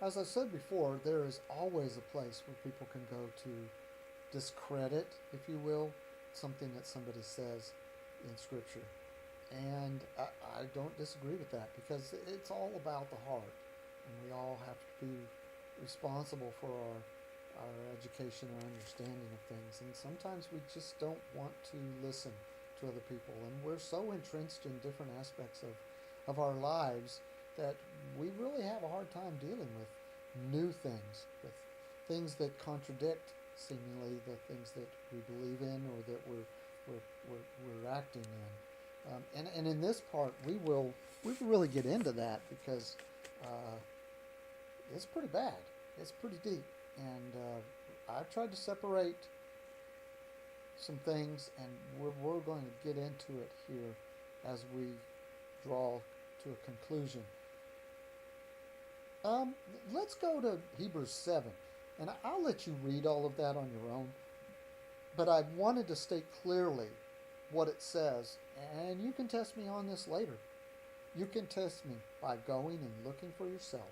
As I said before, there is always a place where people can go to discredit, if you will, something that somebody says in Scripture. And I don't disagree with that because it's all about the heart. And we all have to be responsible for our education or understanding of things. And sometimes we just don't want to listen to other people. And we're so entrenched in different aspects of our lives that we really have a hard time dealing with new things, with things that contradict seemingly the things that we believe in or that we're acting in. And in this part, we will really get into that because uh, it's pretty bad. It's pretty deep, and I've tried to separate some things, and we're going to get into it here as we draw to a conclusion. Um, let's go to Hebrews 7, and I'll let you read all of that on your own. But I wanted to state clearly what it says, and you can test me on this later. You can test me by going and looking for yourself,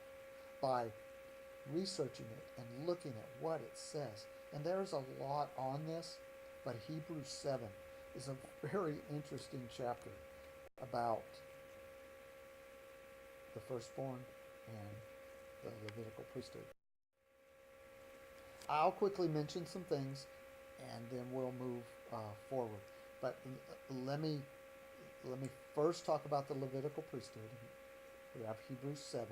by researching it and looking at what it says. And there's a lot on this, but Hebrews 7 is a very interesting chapter about the firstborn and the Levitical priesthood. I'll quickly mention some things and then we'll move forward. But let me let me first talk about the Levitical priesthood. We have Hebrews 7.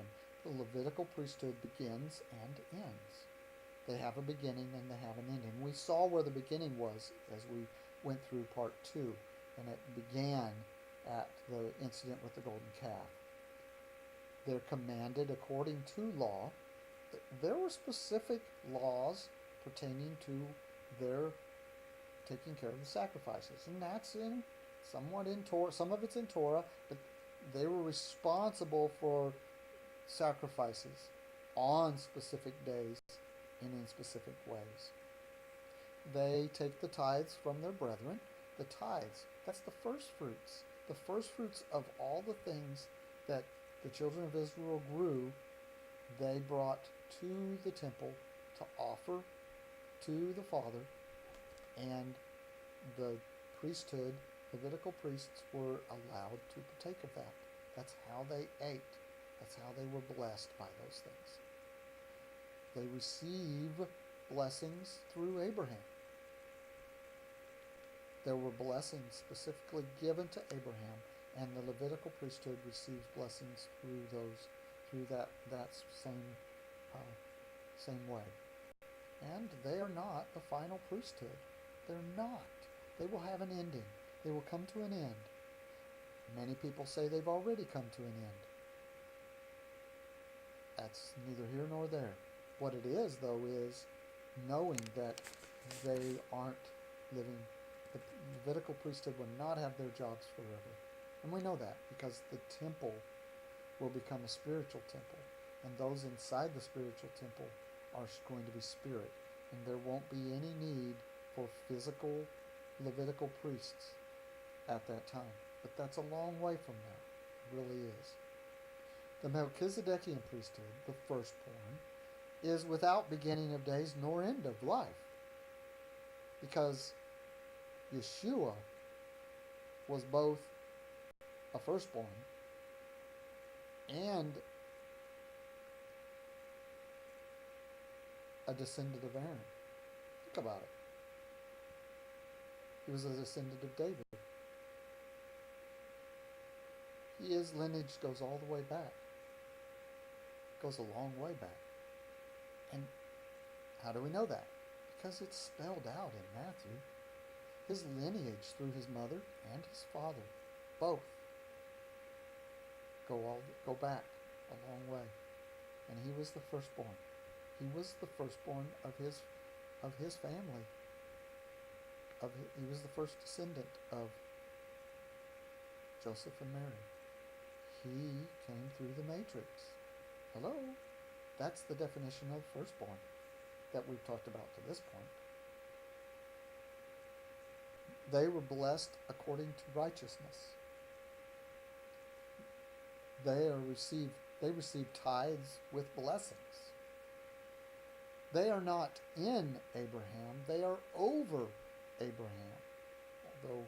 The Levitical priesthood begins and ends. They have a beginning and they have an ending. We saw where the beginning was as we went through part 2, and it began at the incident with the golden calf. They're commanded according to law. There were specific laws pertaining to their taking care of the sacrifices, and that's in somewhat in Torah. Some of it's in Torah, but they were responsible for sacrifices on specific days and in specific ways. They take the tithes from their brethren. The tithes, that's the first fruits. The first fruits of all the things that the children of Israel grew, they brought to the temple to offer to the Father, and the priesthood, Levitical priests, were allowed to partake of that. That's how they ate. That's how they were blessed by those things. They receive blessings through Abraham. There were blessings specifically given to Abraham, and the Levitical priesthood receives blessings through that uh, same way. And they are not the final priesthood. They're not. They will have an ending. They will come to an end. Many people say they've already come to an end. That's neither here nor there. What it is, though, is knowing that they aren't living. The Levitical priesthood will not have their jobs forever. And we know that because the temple will become a spiritual temple. And those inside the spiritual temple are going to be spirit. And there won't be any need for physical Levitical priests at that time. But that's a long way from now. It really is. The Melchizedekian priesthood, the firstborn, is without beginning of days nor end of life. Because Yeshua was both a firstborn and a descendant of Aaron. Think about it. He was a descendant of David. His lineage goes all the way back. Goes a long way back. And how do we know that? Because it's spelled out in Matthew. His lineage through his mother and his father, both, go back a long way. And he was the firstborn. He was the firstborn of his family. He was the first descendant of Joseph and Mary. He came through the matrix. Hello? That's the definition of firstborn that we've talked about to this point. They were blessed according to righteousness. They are received They receive tithes with blessings. They are not in Abraham, they are over Abraham. Although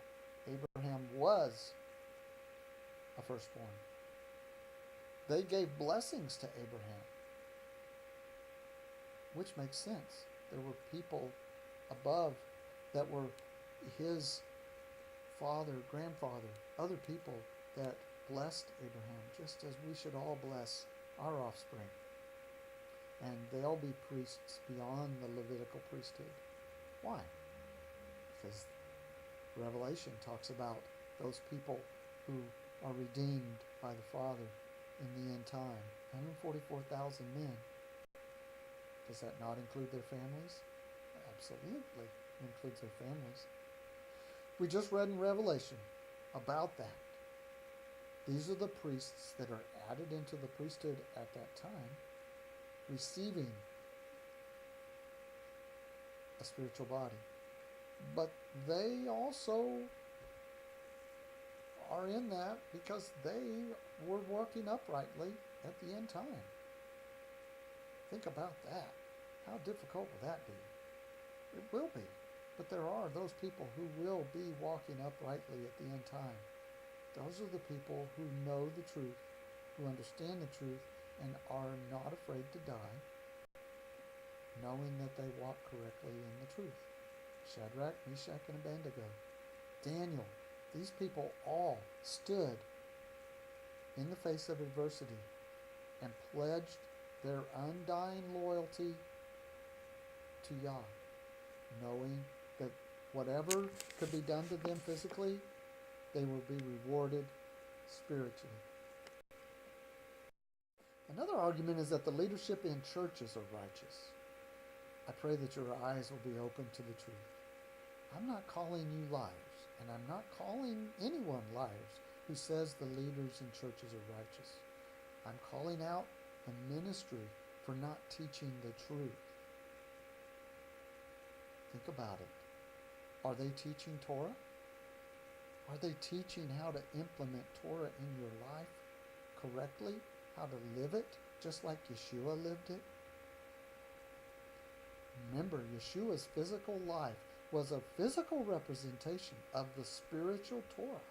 Abraham was a firstborn, they gave blessings to Abraham, which makes sense. There were people above that were his father, grandfather, other people that blessed Abraham, just as we should all bless our offspring. And they'll be priests beyond the Levitical priesthood. Why? Because Revelation talks about those people who are redeemed by the Father in the end time. 144,000 men. Does that not include their families? Absolutely. It includes their families. We just read in Revelation about that. These are the priests that are added into the priesthood at that time, receiving a spiritual body. But they also are in that because they were walking uprightly at the end time. Think about that. How difficult will that be? It will be. But there are those people who will be walking uprightly at the end time. Those are the people who know the truth, who understand the truth, and are not afraid to die, knowing that they walk correctly in the truth. Shadrach, Meshach, and Abednego, Daniel, these people all stood in the face of adversity and pledged their undying loyalty to Yah, knowing that whatever could be done to them physically, they will be rewarded spiritually. Another argument is that the leadership in churches are righteous. I pray that your eyes will be open to the truth. I'm not calling you liars, and I'm not calling anyone liars who says the leaders in churches are righteous. I'm calling out the ministry for not teaching the truth. Think about it. Are they teaching Torah? Are they teaching how to implement Torah in your life correctly? How to live it just like Yeshua lived it? Remember, Yeshua's physical life was a physical representation of the spiritual Torah.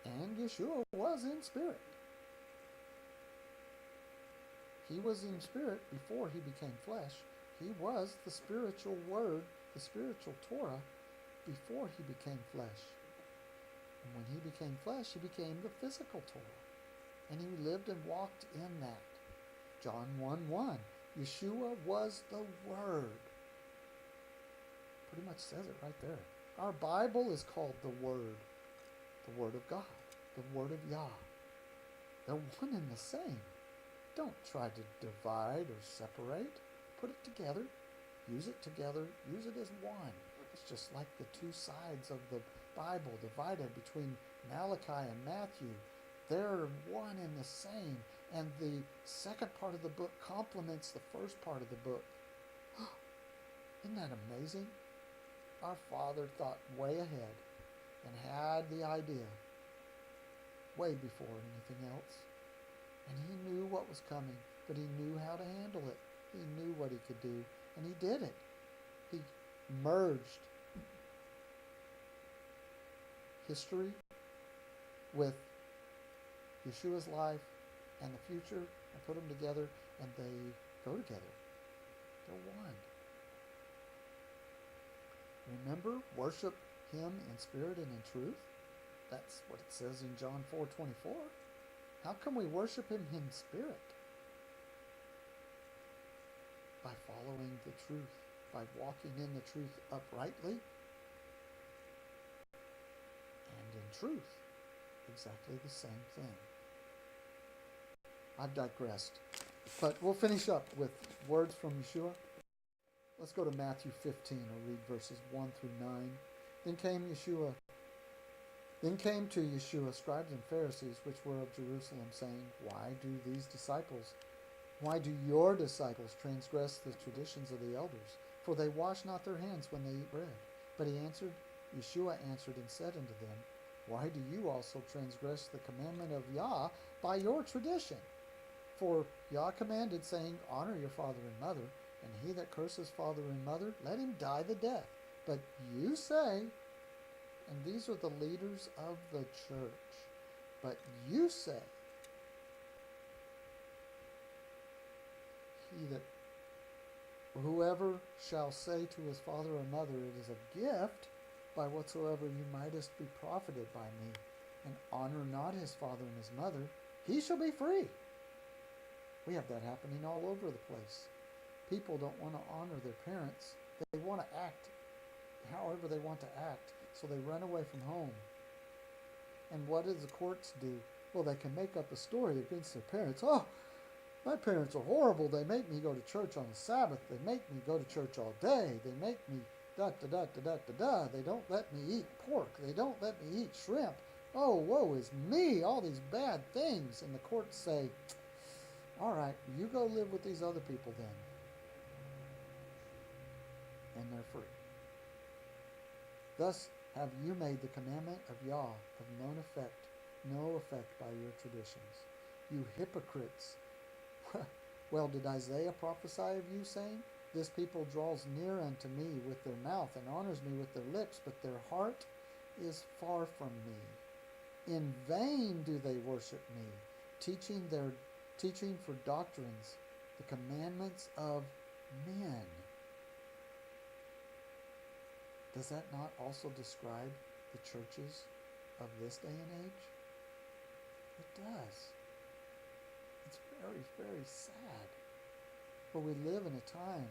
And Yeshua was in spirit. He was in spirit before he became flesh. He was the spiritual word, the spiritual Torah, before he became flesh. And when he became flesh, he became the physical Torah. And he lived and walked in that. John 1:1. Yeshua was the Word. Pretty much says it right there. Our Bible is called the Word of God, the Word of Yah. They're one and the same. Don't try to divide or separate. Put it together. Use it together. Use it as one. It's just like the two sides of the Bible divided between Malachi and Matthew. They're one and the same. And the second part of the book complements the first part of the book. Isn't that amazing? Our Father thought way ahead and had the idea way before anything else. And he knew what was coming, but he knew how to handle it. He knew what he could do, and he did it. He merged history with Yeshua's life and the future and put them together, and they go together. They're one. Remember, worship him in spirit and in truth. That's what it says in John 4:24. How can we worship him in spirit? By following the truth, by walking in the truth uprightly, and in truth, exactly the same thing. I've digressed, but we'll finish up with words from Yeshua. Let's go to Matthew 15. I'll read verses 1 through 9. Then came to Yeshua scribes and Pharisees which were of Jerusalem, saying, Why do your disciples transgress the traditions of the elders? For they wash not their hands when they eat bread. But Yeshua answered and said unto them, why do you also transgress the commandment of Yah by your tradition? For Yah commanded, saying, Honor your father and mother, and he that curses father and mother, let him die the death. But you say, and these are the leaders of the church, but you say, he that whoever shall say to his father or mother, It is a gift, by whatsoever you mightest be profited by me, and honor not his father and his mother, he shall be free. We have that happening all over the place. People don't want to honor their parents. They want to act however they want to act, so they run away from home. And what does the courts do? Well, they can make up a story against their parents. Oh, my parents are horrible. They make me go to church on the Sabbath. They make me go to church all day. They make me da-da-da-da-da-da-da. They don't let me eat pork. They don't let me eat shrimp. Oh, woe is me. All these bad things. And the courts say, all right, you go live with these other people then. And they're free. Thus have you made the commandment of Yah of no effect by your traditions. You hypocrites. Well, did Isaiah prophesy of you, saying, This people draws near unto me with their mouth, and honors me with their lips, but their heart is far from me. In vain do they worship me, teaching for doctrines the commandments of men. Does that not also describe the churches of this day and age? It does. It's very, very sad. For we live in a time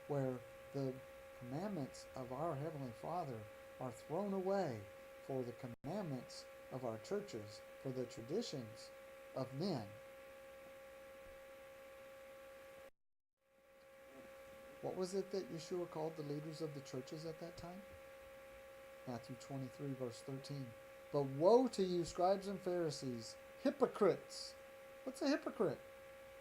where the commandments of our Heavenly Father are thrown away for the commandments of our churches, for the traditions of men. What was it that Yeshua called the leaders of the churches at that time? Matthew 23, verse 13. But woe to you, scribes and Pharisees, hypocrites! What's a hypocrite?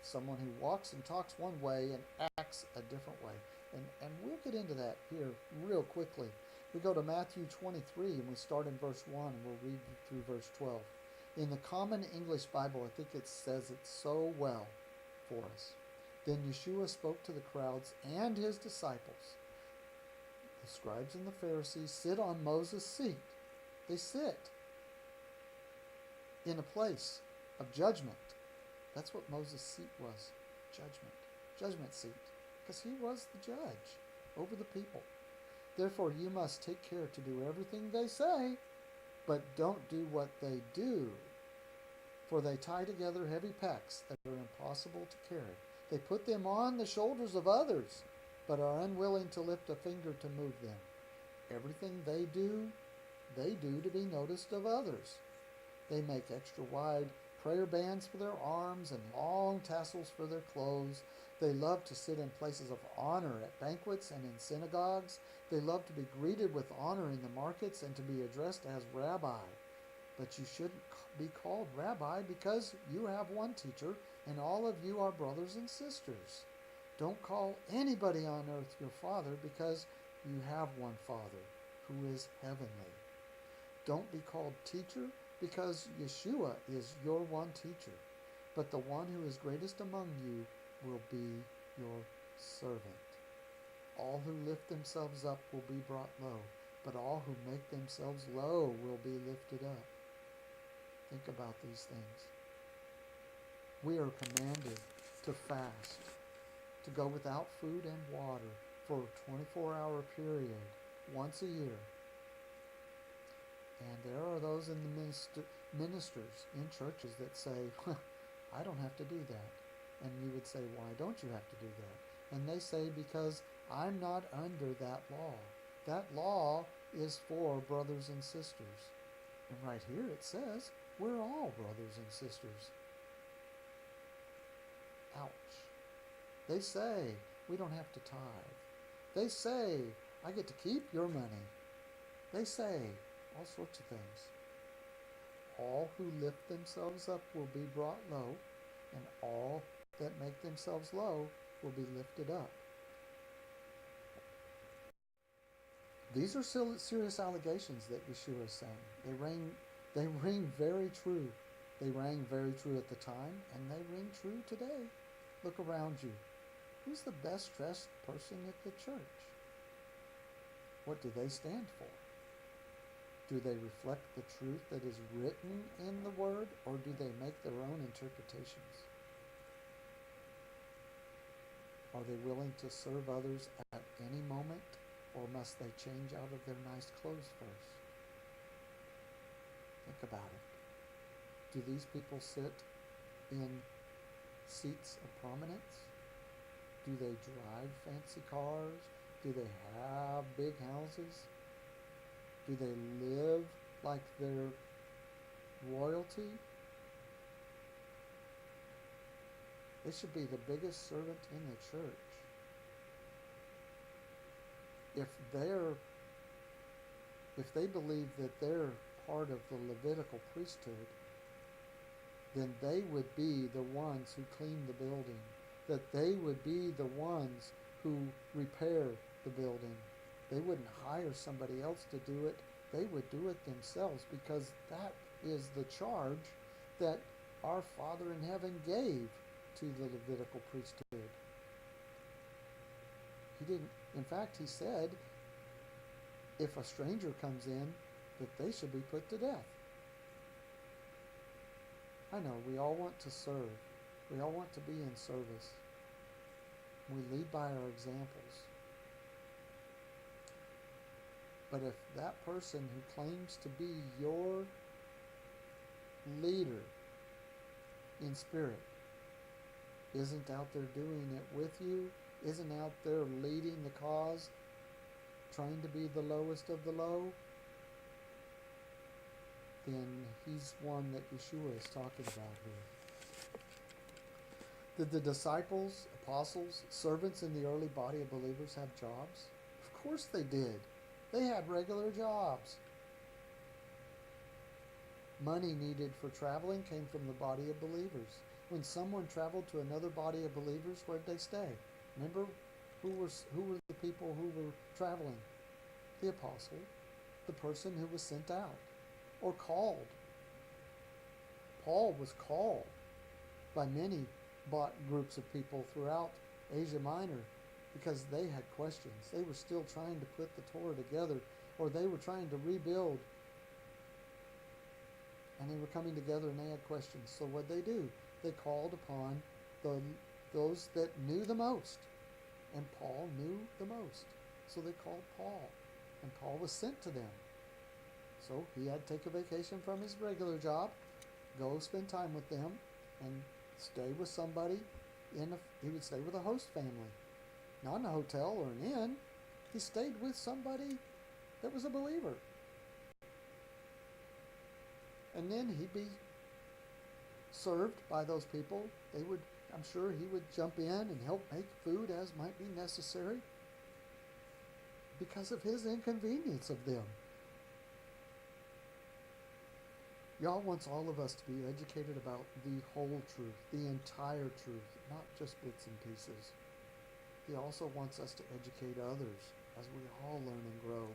Someone who walks and talks one way and acts a different way. And we'll get into that here real quickly. We go to Matthew 23 and we start in verse 1 and we'll read through verse 12. In the Common English Bible, I think it says it so well for us. Then Yeshua spoke to the crowds and his disciples. The scribes and the Pharisees sit on Moses' seat. They sit in a place of judgment. That's what Moses' seat was. Judgment seat. Because he was the judge over the people. Therefore you must take care to do everything they say, but don't do what they do. For they tie together heavy packs that are impossible to carry. They put them on the shoulders of others, but are unwilling to lift a finger to move them. Everything they do to be noticed of others. They make extra wide prayer bands for their arms and long tassels for their clothes. They love to sit in places of honor at banquets and in synagogues. They love to be greeted with honor in the markets and to be addressed as rabbi. But you shouldn't be called rabbi because you have one teacher and all of you are brothers and sisters. Don't call anybody on earth your father because you have one Father who is heavenly. Don't be called teacher because Yeshua is your one teacher. But the one who is greatest among you will be your servant. All who lift themselves up will be brought low, but all who make themselves low will be lifted up. Think about these things. We are commanded to fast, to go without food and water for a 24-hour period, once a year. And there are those in the ministers in churches that say, I don't have to do that. And you would say, why don't you have to do that? And they say, because I'm not under that law. That law is for brothers and sisters. And right here it says, we're all brothers and sisters. Ouch. They say, we don't have to tithe. They say, I get to keep your money. They say all sorts of things. All who lift themselves up will be brought low, and all that make themselves low will be lifted up. These are serious allegations that Yeshua is saying. They ring very true. They rang very true at the time, and they ring true today. Look around you. Who's the best dressed person at the church? What do they stand for? Do they reflect the truth that is written in the Word, or do they make their own interpretations? Are they willing to serve others at any moment, or must they change out of their nice clothes first? Think about it. Do these people sit in seats of prominence? Do they drive fancy cars? Do they have big houses? Do they live like they're royalty? They should be the biggest servant in the church. If they believe that they're part of the Levitical priesthood, then they would be the ones who clean the building, that they would be the ones who repair the building. They wouldn't hire somebody else to do it. They would do it themselves, because that is the charge that our Father in heaven gave to the Levitical priesthood. In fact, he said, if a stranger comes in, that they should be put to death. I know, we all want to serve. We all want to be in service. We lead by our examples. But if that person who claims to be your leader in spirit isn't out there doing it with you, isn't out there leading the cause, trying to be the lowest of the low, then he's one that Yeshua is talking about here. Did the disciples, apostles, servants in the early body of believers have jobs? Of course they did. They had regular jobs. Money needed for traveling came from the body of believers. When someone traveled to another body of believers, where'd they stay? Remember, who were the people who were traveling? The apostle, the person who was sent out or called. Paul was called by many groups of people throughout Asia Minor because they had questions. They were still trying to put the Torah together, or they were trying to rebuild, and they were coming together and they had questions. So what did they do? They called upon those that knew the most, and Paul knew the most. So they called Paul, and Paul was sent to them. So he had to take a vacation from his regular job, go spend time with them, and stay with somebody. He would stay with a host family, not in a hotel or an inn. He stayed with somebody that was a believer. And then he'd be served by those people. I'm sure he would jump in and help make food as might be necessary because of his inconvenience of them. Yah wants all of us to be educated about the whole truth, the entire truth, not just bits and pieces. He also wants us to educate others as we all learn and grow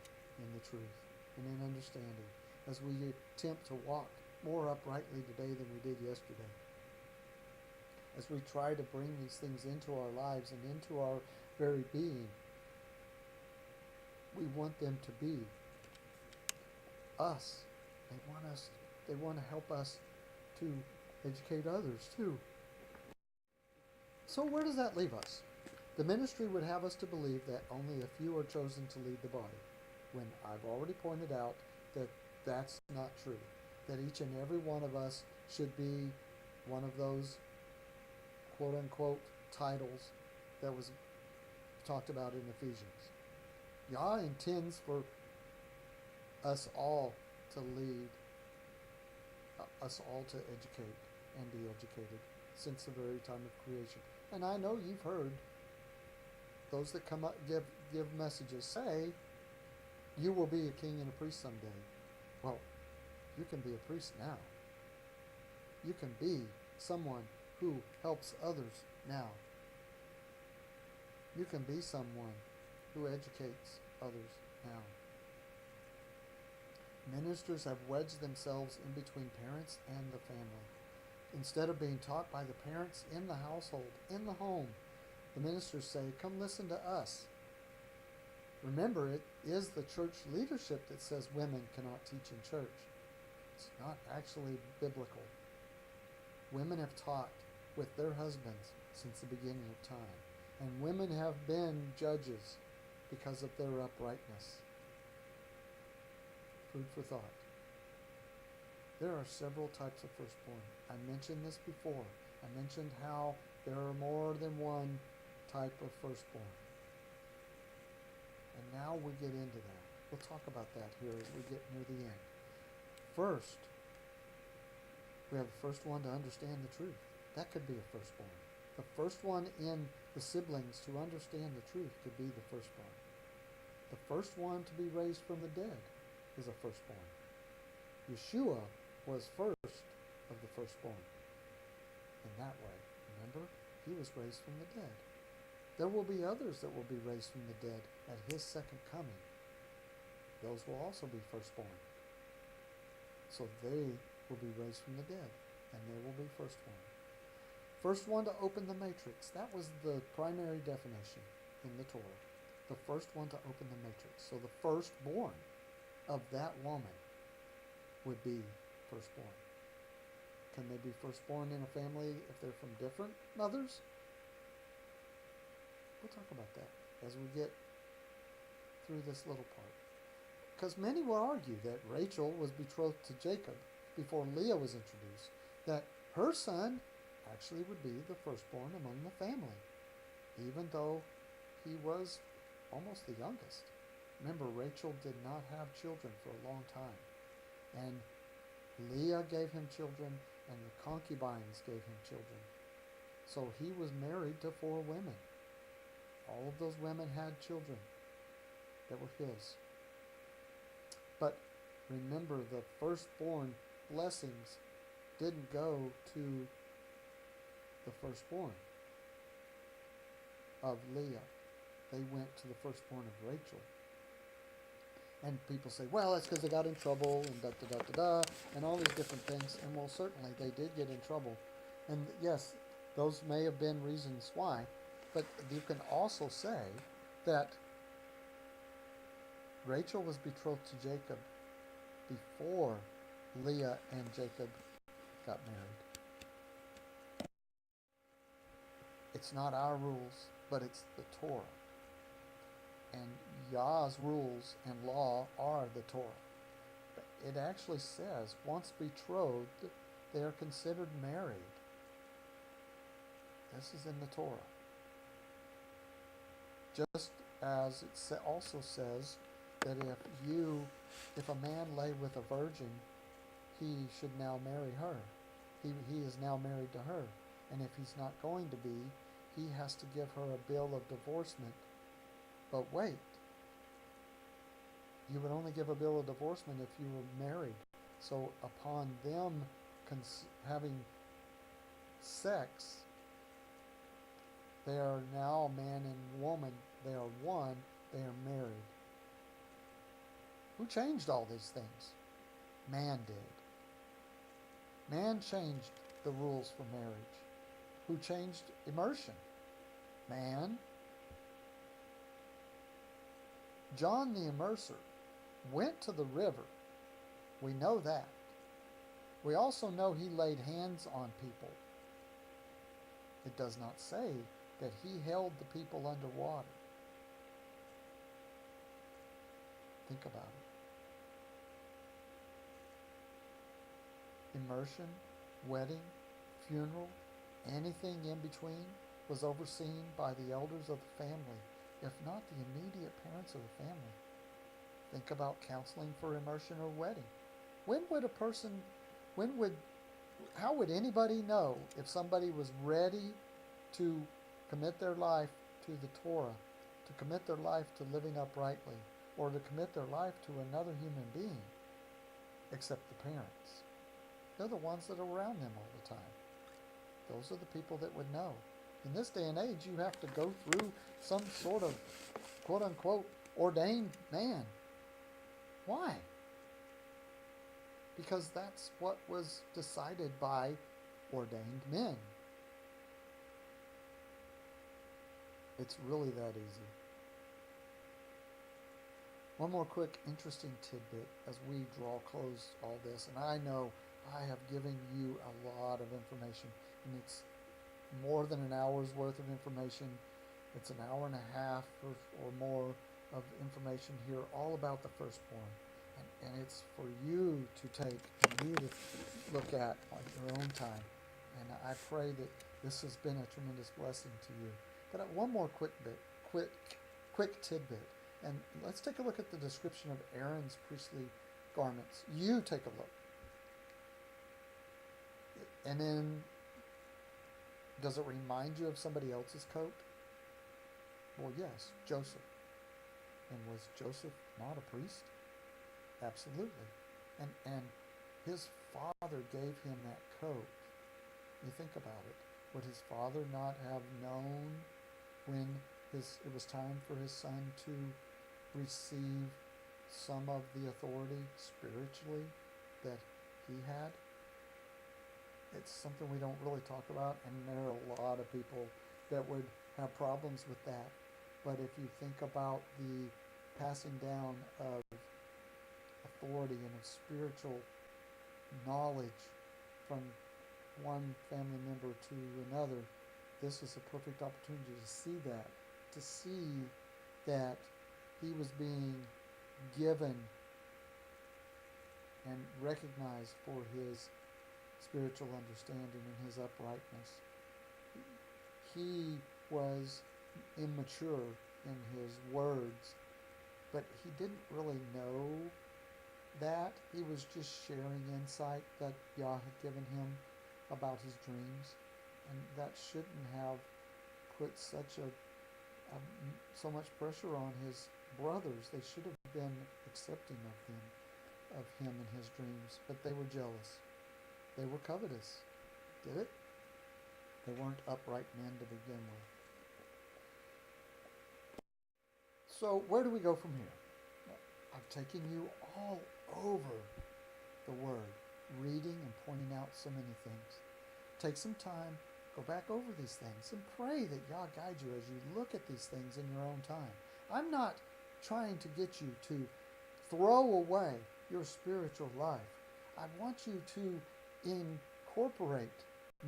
in the truth and in understanding, as we attempt to walk more uprightly today than we did yesterday. As we try to bring these things into our lives and into our very being, we want them to be us. They want to help us to educate others too. So where does that leave us? The ministry would have us to believe that only a few are chosen to lead the body, when I've already pointed out that that's not true. That each and every one of us should be one of those quote-unquote titles that was talked about in Ephesians. Yah intends for us all to lead, us all to educate and be educated since the very time of creation. And I know you've heard those that come up give messages say, you will be a king and a priest someday. Well, you can be a priest now. You can be someone who helps others now. You can be someone who educates others now. Ministers have wedged themselves in between parents and the family. Instead of being taught by the parents in the household, in the home, the ministers say, "Come listen to us." Remember, it is the church leadership that says women cannot teach in church. It's not actually biblical. Women have taught with their husbands since the beginning of time, and women have been judges because of their uprightness. Food for thought. There are several types of firstborn. I mentioned this before. I mentioned how there are more than one type of firstborn. And now we get into that. We'll talk about that here as we get near the end. First, we have the first one to understand the truth. That could be a firstborn. The first one in the siblings to understand the truth could be the firstborn. The first one to be raised from the dead is a firstborn. Yeshua was first of the firstborn. In that way, remember, he was raised from the dead. There will be others that will be raised from the dead at his second coming. Those will also be firstborn. So they will be raised from the dead, and they will be firstborn. First one to open the matrix. That was the primary definition in the Torah. The first one to open the matrix. So the firstborn of that woman would be firstborn. Can they be firstborn in a family if they're from different mothers? We'll talk about that as we get through this little part. Because many will argue that Rachel was betrothed to Jacob before Leah was introduced, that her son actually would be the firstborn among the family, even though he was almost the youngest. Remember, Rachel did not have children for a long time, and Leah gave him children, and the concubines gave him children. So he was married to 4 women. All of those women had children that were his. But remember, the firstborn blessings didn't go to the firstborn of Leah. They went to the firstborn of Rachel. And people say, well, that's because they got in trouble and da-da-da-da-da and all these different things. And well, certainly they did get in trouble. And yes, those may have been reasons why. But you can also say that Rachel was betrothed to Jacob before Leah and Jacob got married. It's not our rules, but it's the Torah. And Yah's rules and law are the Torah. But it actually says, once betrothed, they are considered married. This is in the Torah. Just as it also says that if a man lay with a virgin, he should now marry her. He is now married to her. And if he's not going to be, he has to give her a bill of divorcement. But wait, you would only give a bill of divorcement if you were married. So upon them having sex, they are now man and woman. They are one. They are married. Who changed all these things? Man did. Man changed the rules for marriage. Who changed immersion? Man. John the Immerser went to the river. We know that. We also know he laid hands on people. It does not say that he held the people underwater. Think about it. Immersion, wedding, funeral, anything in between was overseen by the elders of the family, if not the immediate parents of the family. Think about counseling for immersion or wedding. How would anybody know if somebody was ready to commit their life to the Torah, to commit their life to living uprightly, or to commit their life to another human being, except the parents? They're the ones that are around them all the time. Those are the people that would know. In this day and age, you have to go through some sort of quote-unquote ordained man. Why? because that's what was decided by ordained men. It's really that easy. One more quick interesting tidbit as we draw close all this, and I know I have given you a lot of information, and it's more than an hour's worth of information. It's an hour and a half or more of information here all about the firstborn. And it's for you to take and you to look at on your own time. And I pray that this has been a tremendous blessing to you. But one more quick tidbit. And let's take a look at the description of Aaron's priestly garments. You take a look. And then, does it remind you of somebody else's coat? Well, yes, Joseph. And was Joseph not a priest? Absolutely. And his father gave him that coat. You think about it. Would his father not have known when it was time for his son to receive some of the authority spiritually that he had? It's something we don't really talk about, and there are a lot of people that would have problems with that. But if you think about the passing down of authority and of spiritual knowledge from one family member to another, this is a perfect opportunity to see that he was being given and recognized for his spiritual understanding and his uprightness. He was immature in his words, but he didn't really know that. He was just sharing insight that Yah had given him about his dreams, and that shouldn't have put so much pressure on his brothers. They should have been accepting of him and his dreams, but they were jealous. They were covetous. Get it? They weren't upright men to begin with. So where do we go from here? I've taken you all over the Word, reading and pointing out so many things. Take some time, go back over these things, and pray that Yah guide you as you look at these things in your own time. I'm not trying to get you to throw away your spiritual life. I want you to incorporate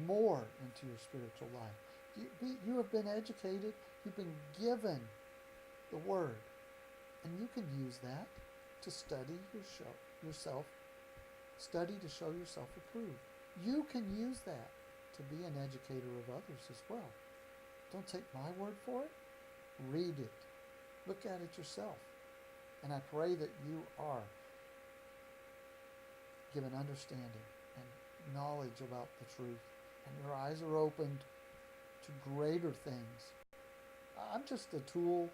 more into your spiritual life. You have been educated, you've been given the Word, and you can use that to study yourself, study to show yourself approved. You can use that to be an educator of others as well. Don't take my word for it. Read it. Look at it yourself. And I pray that you are given understanding and knowledge about the truth, and your eyes are opened to greater things. I'm just a tool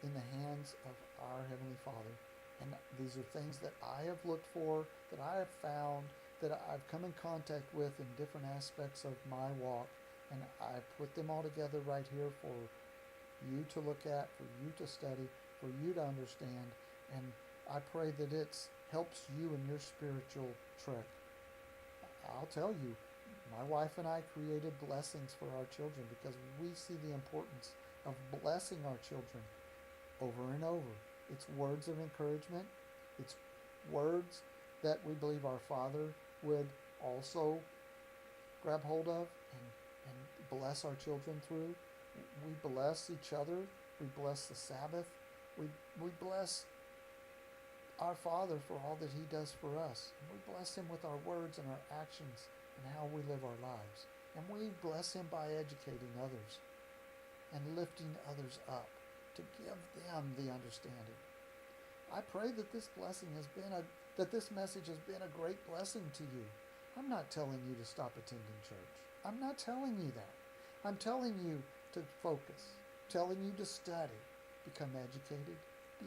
in the hands of our Heavenly Father. And these are things that I have looked for, that I have found, that I've come in contact with in different aspects of my walk. And I've put them all together right here for you to look at, for you to study, for you to understand. And I pray that it helps you in your spiritual trek. I'll tell you, my wife and I created blessings for our children because we see the importance of blessing our children over and over. It's words of encouragement. It's words that we believe our Father would also grab hold of and bless our children through. We bless each other. We bless the Sabbath. We bless our Father for all that He does for us. And we bless Him with our words and our actions and how we live our lives. And we bless Him by educating others and lifting others up to give them the understanding. I pray that this message has been a great blessing to you. I'm not telling you to stop attending church. I'm not telling you that. I'm telling you to focus, telling you to study, become educated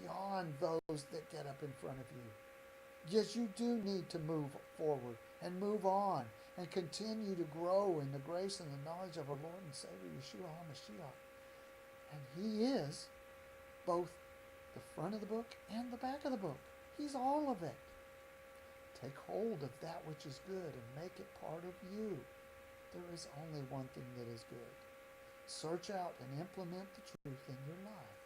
beyond those that get up in front of you. Yes, you do need to move forward and move on and continue to grow in the grace and the knowledge of our Lord and Savior, Yeshua HaMashiach. And He is both the front of the book and the back of the book. He's all of it. Take hold of that which is good and make it part of you. There is only one thing that is good. Search out and implement the truth in your life.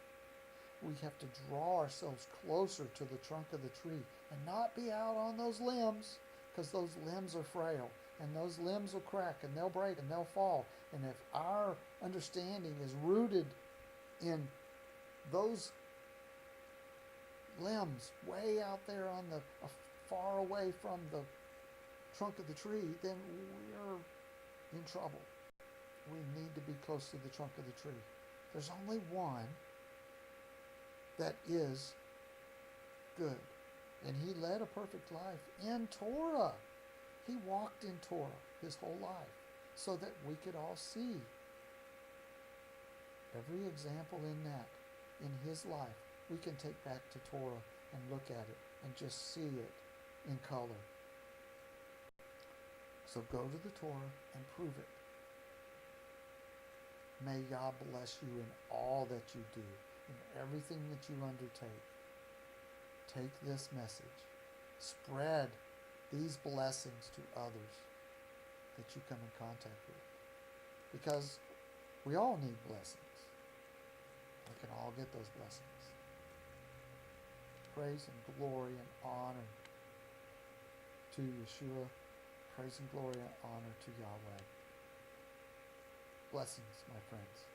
We have to draw ourselves closer to the trunk of the tree and not be out on those limbs, because those limbs are frail and those limbs will crack and they'll break and they'll fall. And if our understanding is rooted in those limbs way out there on the far away from the trunk of the tree, then we're in trouble. We need to be close to the trunk of the tree. There's only one that is good. And he led a perfect life in Torah. He walked in Torah his whole life so that we could all see every example in that, in his life. We can take back to Torah and look at it and just see it in color. So go to the Torah and prove it. May Yah bless you in all that you do, in everything that you undertake. Take this message. Spread these blessings to others that you come in contact with. Because we all need blessings. We can all get those blessings. Praise and glory and honor to Yeshua. Praise and glory and honor to Yahweh. Blessings, my friends.